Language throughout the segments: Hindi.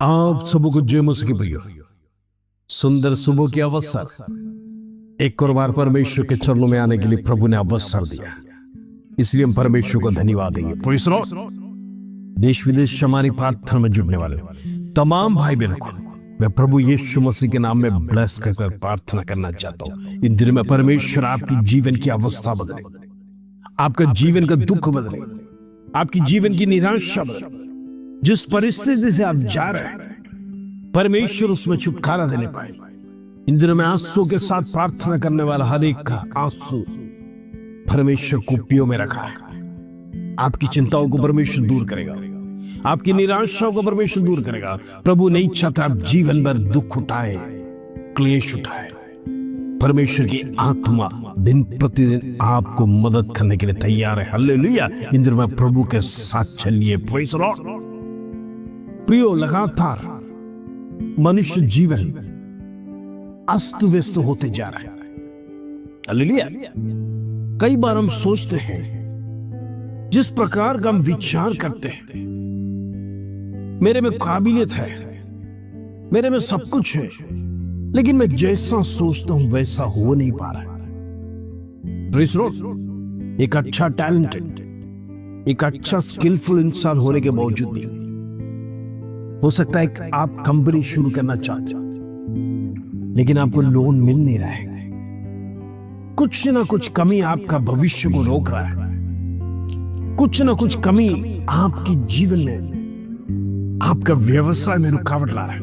आप सबको जय मसीह की प्रिय सुंदर सुबह की अवसर एक और बार परमेश्वर के चरणों में आने के लिए प्रभु ने अवसर दिया, इसलिए हम परमेश्वर को धन्यवाद देंगे। Praise Lord. देश विदेश हमारी प्रार्थना में जुड़ने वाले तमाम भाई बहनों को मैं प्रभु यीशु मसीह के नाम में ब्लेस कर प्रार्थना करना चाहता हूँ। इन दिनों में परमेश्वर आपकी जीवन की अवस्था बदले, आपका जीवन का दुख बदले, आपकी जीवन की निराशा बदले। जिस परिस्थिति से आप जा रहे हैं परमेश्वर उसमें छुटकारा देने पाए। इन दिनों में आंसू के साथ प्रार्थना करने वाला हर एक का आंसू परमेश्वर कुप्पियों में रखा है। आपकी चिंताओं को परमेश्वर दूर करेगा, आपकी निराशाओं को परमेश्वर दूर करेगा। प्रभु नहीं चाहता आप जीवन भर दुख उठाए, क्लेश उठाए। परमेश्वर की आत्मा दिन प्रतिदिन आपको मदद करने के लिए तैयार है। हालेलुया। इन दिनों में प्रभु के साथ चलिए। Praise Lord. प्रियो, लगातार मनुष्य जीवन अस्त व्यस्त होते जा रहा है। हालेलुया। कई बार हम सोचते हैं, जिस प्रकार का हम विचार करते हैं, मेरे में काबिलियत है, मेरे में सब कुछ है, लेकिन मैं जैसा सोचता हूं वैसा हो नहीं पा रहा। Praise Lord. एक अच्छा टैलेंटेड, एक अच्छा स्किलफुल इंसान होने के बावजूद नहीं, हो सकता है कि आप कंपनी शुरू करना चाहते हो लेकिन आपको लोन मिल नहीं रहा है। कुछ ना कुछ कमी आपका भविष्य को रोक रहा है। कुछ ना कुछ कमी आपके जीवन में, आपका व्यवसाय में रुकावट ला रहा है।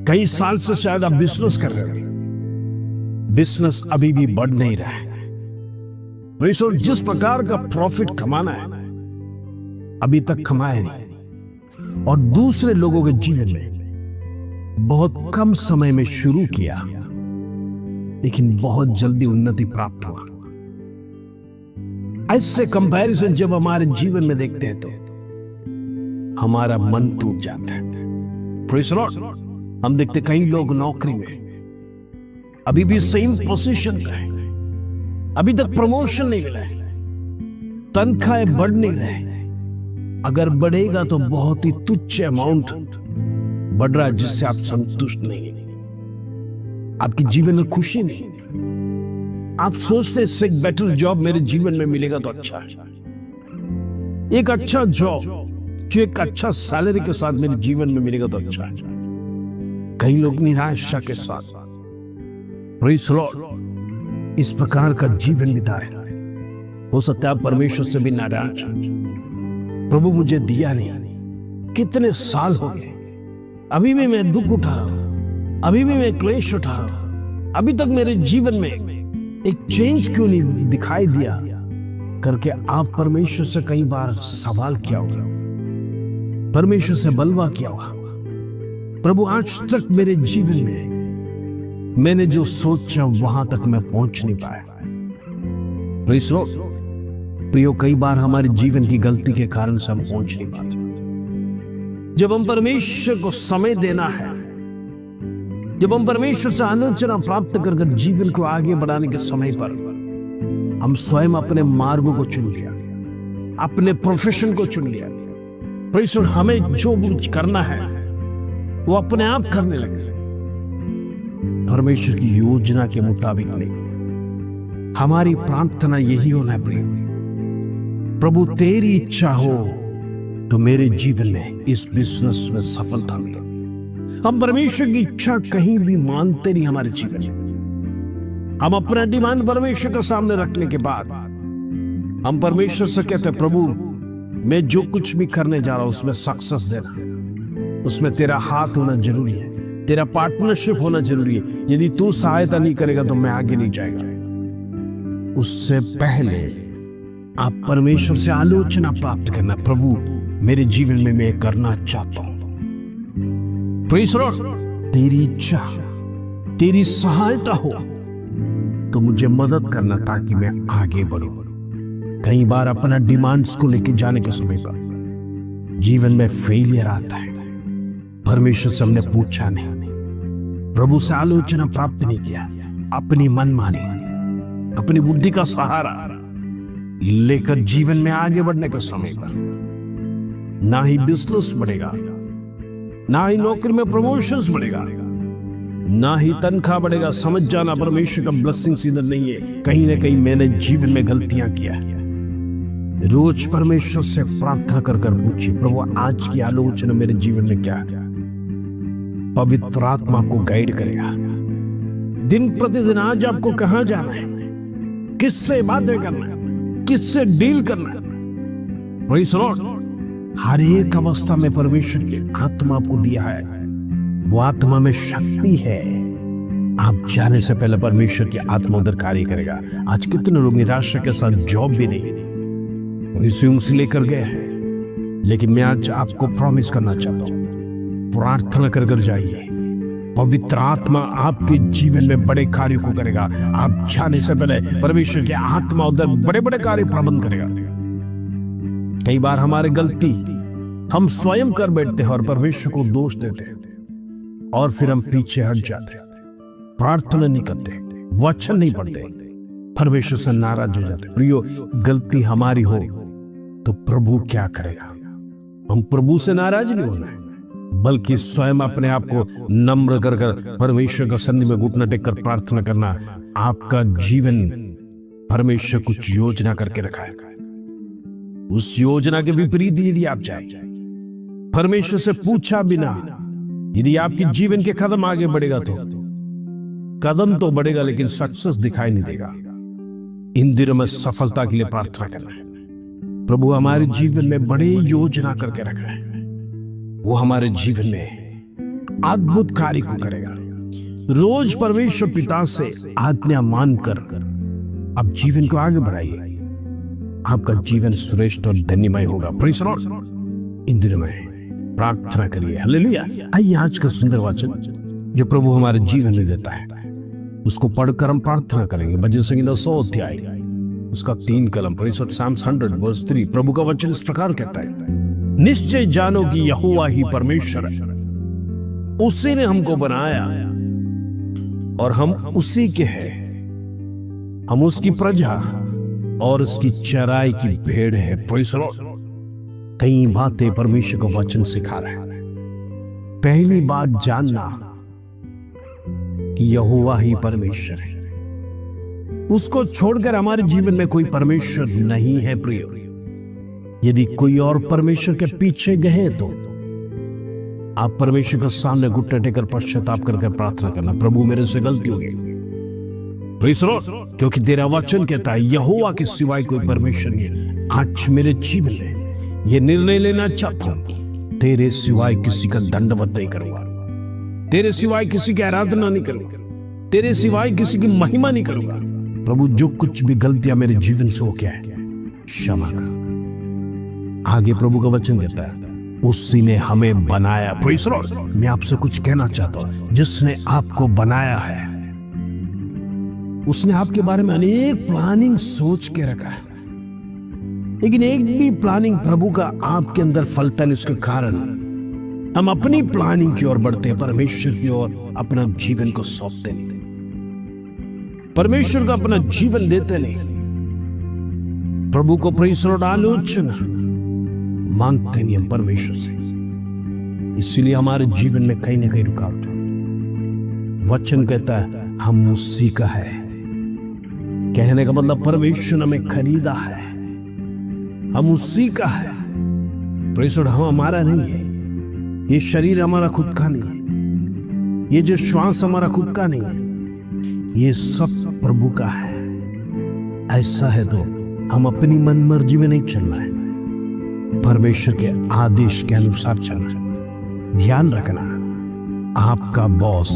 कई साल से शायद आप बिजनेस कर रहे हो, बिजनेस अभी भी बढ़ नहीं रहा है। जिस प्रकार का प्रॉफिट कमाना है अभी तक कमाया नहीं, और दूसरे लोगों के जीवन में बहुत कम समय में शुरू किया लेकिन बहुत जल्दी उन्नति प्राप्त हुआ। ऐसे कंपैरिजन जब हमारे जीवन में देखते हैं तो हमारा मन टूट जाता है। Praise Lord. हम देखते कई लोग नौकरी में अभी भी सेम पोजीशन पे है, अभी तक प्रमोशन नहीं मिला है, तनख्वाहें बढ़ नहीं रहे, अगर बढ़ेगा तो बहुत ही तुच्छ अमाउंट बढ़ रहा है जिससे आप संतुष्ट नहीं, आपके जीवन में खुशी नहीं। आप सोचते हैं इससे एक बेटर जॉब मेरे जीवन में मिलेगा तो अच्छा है, एक अच्छा जॉब जो एक अच्छा सैलरी के साथ मेरे जीवन में मिलेगा तो अच्छा है। कई लोग निराशा के साथ, प्रेज़ लॉर्ड, इस प्रकार का जीवन बिता रहे। हो सकता है परमेश्वर से भी नाराज, प्रभु मुझे दिया नहीं, कितने साल हो गए, अभी भी मैं दुख उठा रहा हूं, अभी भी मैं क्लेश उठा रहा हूं, अभी तक मेरे जीवन में एक चेंज क्यों नहीं दिखाई दिया करके आप परमेश्वर से कई बार सवाल किया होगा, परमेश्वर से बलवा किया होगा, प्रभु आज तक मेरे जीवन में मैंने जो सोचा वहां तक मैं पहुंच नहीं पाया। Praise Lord. प्रियो, कई बार हमारे जीवन की गलती के कारण से हम पहुंच नहीं पाते। जब हम परमेश्वर को समय देना है, जब हम परमेश्वर से आलोचना प्राप्त कर जीवन को आगे बढ़ाने के समय पर हम स्वयं अपने मार्गों को चुन लिया, अपने प्रोफेशन को चुन लिया। Praise Lord. हमें जो कुछ करना है वो अपने आप करने लगे, परमेश्वर की योजना के मुताबिक नहीं। हमारी प्रार्थना यही होना है, प्रिय, प्रभु तेरी इच्छा हो तो मेरे जीवन में इस बिजनेस में सफलता मिले। हम परमेश्वर की इच्छा कहीं भी मानते नहीं हमारे जीवन में। हम अपना डिमांड परमेश्वर के सामने रखने के बाद हम परमेश्वर से कहते हैं, प्रभु मैं जो कुछ भी करने जा रहा हूं उसमें सक्सेस देना, उसमें तेरा हाथ होना जरूरी है, तेरा पार्टनरशिप होना जरूरी है। यदि तू सहायता नहीं करेगा तो मैं आगे नहीं जाएगा। उससे पहले आप परमेश्वर से आलोचना प्राप्त करना, प्रभु मेरे जीवन में मैं करना चाहता हूं, प्रेज़ लॉर्ड, तेरी इच्छा, तेरी सहायता हो तो मुझे मदद करना ताकि मैं आगे बढ़ूं। कई बार अपना डिमांड्स को लेके जाने के समय पर जीवन में फेलियर आता है। परमेश्वर से हमने पूछा नहीं, प्रभु से आलोचना प्राप्त नहीं किया, अपनी मनमानी, अपनी बुद्धि का सहारा लेकर जीवन में आगे बढ़ने के समय पर ना ही बिजनेस बढ़ेगा, ना ही नौकरी में प्रमोशंस बढ़ेगा, ना ही तनख्वाह बढ़ेगा। समझ जाना परमेश्वर का ब्लेसिंग्स इधर नहीं है, कहीं ना कहीं मैंने जीवन में गलतियां किया। रोज परमेश्वर से प्रार्थना कर कर पूछिए, प्रभु आज की आलोचना मेरे जीवन में क्या है। पवित्र आत्मा आपको गाइड करेगा। दिन प्रतिदिन आज आपको कहां जाना है, किससे बातें करना है, किससे डील करना है। Praise the Lord. हर एक अवस्था में परमेश्वर की आत्मा आपको दिया है, वो आत्मा में शक्ति है। आप जाने से पहले परमेश्वर की आत्मा उधर कार्य करेगा। आज कितने लोग निराशा के साथ जॉब भी नहीं, रिज्यूम्स लेकर गए हैं, लेकिन मैं आज आपको प्रॉमिस करना चाहता हूं, प्रार्थना कर कर जाइए। पवित्र आत्मा आपके जीवन में बड़े कार्यों को करेगा। आप जाने से पहले परमेश्वर की आत्मा उधर बड़े बड़े कार्य प्रबंध करेगा। कई बार हमारी गलती हम स्वयं कर बैठते हैं और परमेश्वर को दोष देते हैं, और फिर हम पीछे हट जाते हैं, प्रार्थना नहीं करते, वचन नहीं पढ़ते, परमेश्वर से नाराज हो जाते। प्रियो, गलती हमारी हो तो प्रभु क्या करेगा? हम प्रभु से नाराज नहीं होना है, बल्कि स्वयं अपने आप को नम्र कर कर परमेश्वर का सन्निधि में घुटना टेक कर प्रार्थना करना। आपका जीवन परमेश्वर कुछ योजना करके रखा है, उस योजना के विपरीत यदि आप जाए, परमेश्वर से पूछा बिना यदि आपके जीवन के कदम आगे बढ़ेगा तो कदम तो बढ़ेगा, लेकिन सक्सेस दिखाई नहीं देगा। इन दिनों में सफलता के लिए प्रार्थना करना है। प्रभु हमारे जीवन में बड़े योजना करके रखा है, वो हमारे जीवन में अद्भुत कार्य को करेगा। रोज परमेश्वर पिता से आज्ञा मानकर आप जीवन को आगे बढ़ाइए, आपका जीवन श्रेष्ठ और धन्यमय होगा। Praise the Lord. इन दिनों में प्रार्थना करिए। हालेलुया। आइए आज का सुंदर वचन जो प्रभु हमारे जीवन में देता है उसको पढ़कर हम प्रार्थना करेंगे। भजन संहिता 100 अध्याय उसका 3 कलम, Psalms 100 verse 3। प्रभु का वचन इस प्रकार कहता है, निश्चय जानो कि यहोवा ही परमेश्वर है, उसी ने हमको बनाया और हम उसी के हैं। हम उसकी प्रजा और उसकी चराई की भेड़ है। Praise the Lord. कई बातें परमेश्वर का वचन सिखा रहा है। पहली बात जानना कि यहोवा ही परमेश्वर है, उसको छोड़कर हमारे जीवन में कोई परमेश्वर नहीं है। प्रियो, यदि कोई और परमेश्वर के पीछे गए तो आप परमेश्वर के सामने घुटने टेकर पश्चाताप करके प्रार्थना करना, प्रभु मेरे से गलती हो गई। Praise the Lord. क्योंकि तेरा वचन कहता है यहोवा के सिवाय कोई परमेश्वर नहीं है। आज मेरे जीवन में ये निर्णय लेना चाहता हूं, तेरे सिवाय किसी का दंडवत नहीं करूंगा, तेरे सिवाय किसी की आराधना नहीं करूंगा, तेरे सिवाय किसी की महिमा नहीं करूंगा। प्रभु जो कुछ भी गलतियां मेरे जीवन से हो गया है क्षमा कर। आगे प्रभु का वचन कहता है उसी ने हमें बनाया। Praise the Lord. मैं आपसे कुछ कहना चाहता हूं, जिसने आपको बनाया है उसने आपके बारे में अनेक प्लानिंग सोच के रखा है, लेकिन एक भी प्लानिंग प्रभु का आपके अंदर फलता नहीं। उसके कारण हम अपनी प्लानिंग की ओर बढ़ते हैं, परमेश्वर की ओर अपना जीवन को सौंपते नहीं, परमेश्वर को अपना जीवन देते नहीं, प्रभु को प्रेज़ द लॉर्ड आलोचना मांगते नहीं हम परमेश्वर से। इसलिए हमारे जीवन में कहीं ना कहीं रुकावट है। वचन कहता है हम उसी का है, कहने का मतलब परमेश्वर ने हमें खरीदा है, हम उसी का है। Praise the Lord. हम हमारा नहीं है, ये शरीर हमारा खुद का नहीं है, ये जो श्वास हमारा खुद का नहीं है, ये सब प्रभु का है। ऐसा है तो हम अपनी मन मर्जी में नहीं चलना है, परमेश्वर के आदेश के अनुसार चलना। ध्यान रखना, आपका बॉस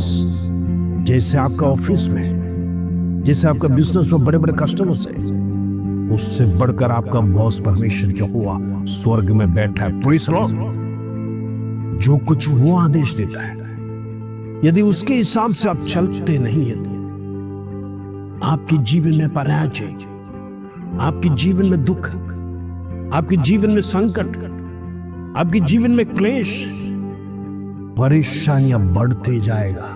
जैसे आपका ऑफिस में, जैसे आपका बिजनेस में बड़े बड़े कस्टमर्स है, उससे बढ़कर आपका बॉस परमेश्वर क्या हुआ स्वर्ग में बैठा है। Praise the Lord. जो कुछ वो आदेश देता है, यदि उसके हिसाब से आप चलते नहीं है तो आपके जीवन में पराजय, आपके जीवन में दुख, आपके जीवन में संकट, आपके जीवन में क्लेश, परेशानियां बढ़ते जाएगा।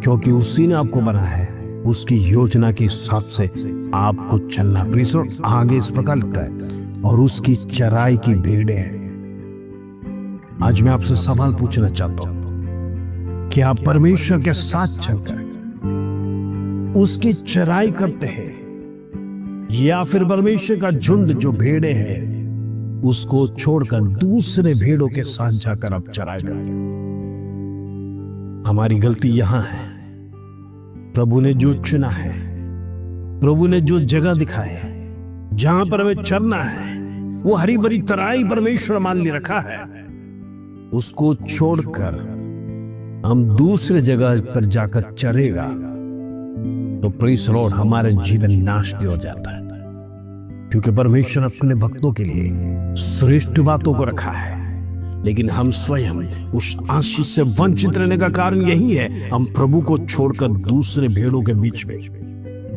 क्योंकि उसी ने आपको बनाया है, उसकी योजना के हिसाब से आपको चलना। Praise the Lord. आगे इस प्रकार लिखता है और उसकी चराई की भेड़ें हैं। आज मैं आपसे सवाल पूछना चाहता हूं कि आप परमेश्वर के साथ चलकर उसकी चराई करते हैं या फिर परमेश्वर का झुंड जो भेड़े हैं उसको छोड़कर दूसरे भेड़ों के साथ जाकर आप चराई करते हैं। हमारी गलती यहां है। प्रभु ने जो चुना है, प्रभु ने जो जगह दिखाई है जहां पर हमें चरना है, वो हरी भरी तराई परमेश्वर मान ले रखा है, उसको छोड़कर हम दूसरे जगह पर जाकर चरेगा तो प्रेज़ द लॉर्ड हमारा जीवन नाश हो जाता है। क्योंकि परमेश्वर अपने भक्तों के लिए श्रेष्ठ बातों को रखा है, लेकिन हम स्वयं उस आशीष से वंचित रहने का कारण यही है, हम प्रभु को छोड़कर दूसरे भेड़ों के बीच में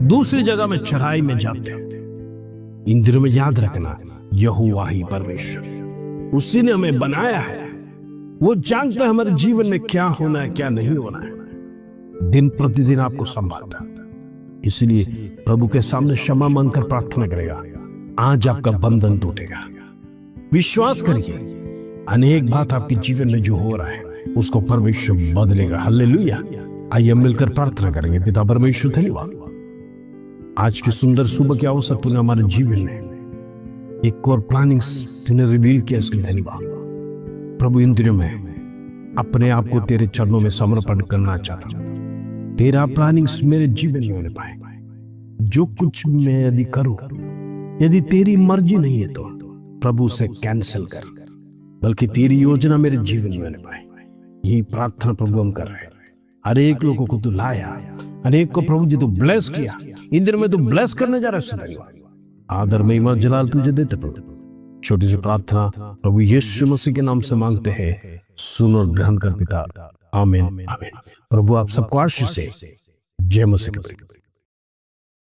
दूसरी जगह में चराई में जाते हैं। इन दिनों में याद रखना, यहोवा ही परमेश्वर, उसी ने हमें बनाया है। वो जानता है हमारे जीवन में क्या होना है, क्या नहीं होना है। दिन प्रतिदिन आपको संभालता है। इसलिए प्रभु के सामने क्षमा मांगकर प्रार्थना करेगा, आज आपका बंधन टूटेगा। विश्वास करिए, अनेक बात आपके जीवन में जो हो रहा है उसको परमेश्वर बदलेगा। हालेलुया। आइए मिलकर प्रार्थना करेंगे। पिता परमेश्वर, धन्यवाद आज की सुंदर सुबह के अवसर तूने हमारे जीवन में एक और प्लानिंग्स तूने रिवील किया, इसके धन्यवाद प्रभु। इन दिनों में अपने आप को तेरे चरणों में समर्पण करना चाहता हूं। तेरा प्लानिंग्स मेरे जीवन में होने पाए। जो कुछ मैं यदि करूं, यदि तेरी मर्जी नहीं है तो प्रभु से कैंसिल कर, बल्कि तेरी योजना मेरे जीवन में होने पाए। यही प्रार्थना प्रभु हम कर रहे हैं। हर एक लोगों को तू लाया, अनेक को प्रभु जी तू ब्लेस किया। इन दिनों में तू ब्लेस करने जा रहा है। आदर महिमा जलाल तुझे देते प्रभु। छोटी सी प्रार्थना प्रभु यीशु मसीह के नाम से मांगते हैं, सुन और ग्रहण कर पिता। आमीन आमीन। प्रभु आप सबको आशीष दे। जय मसीह।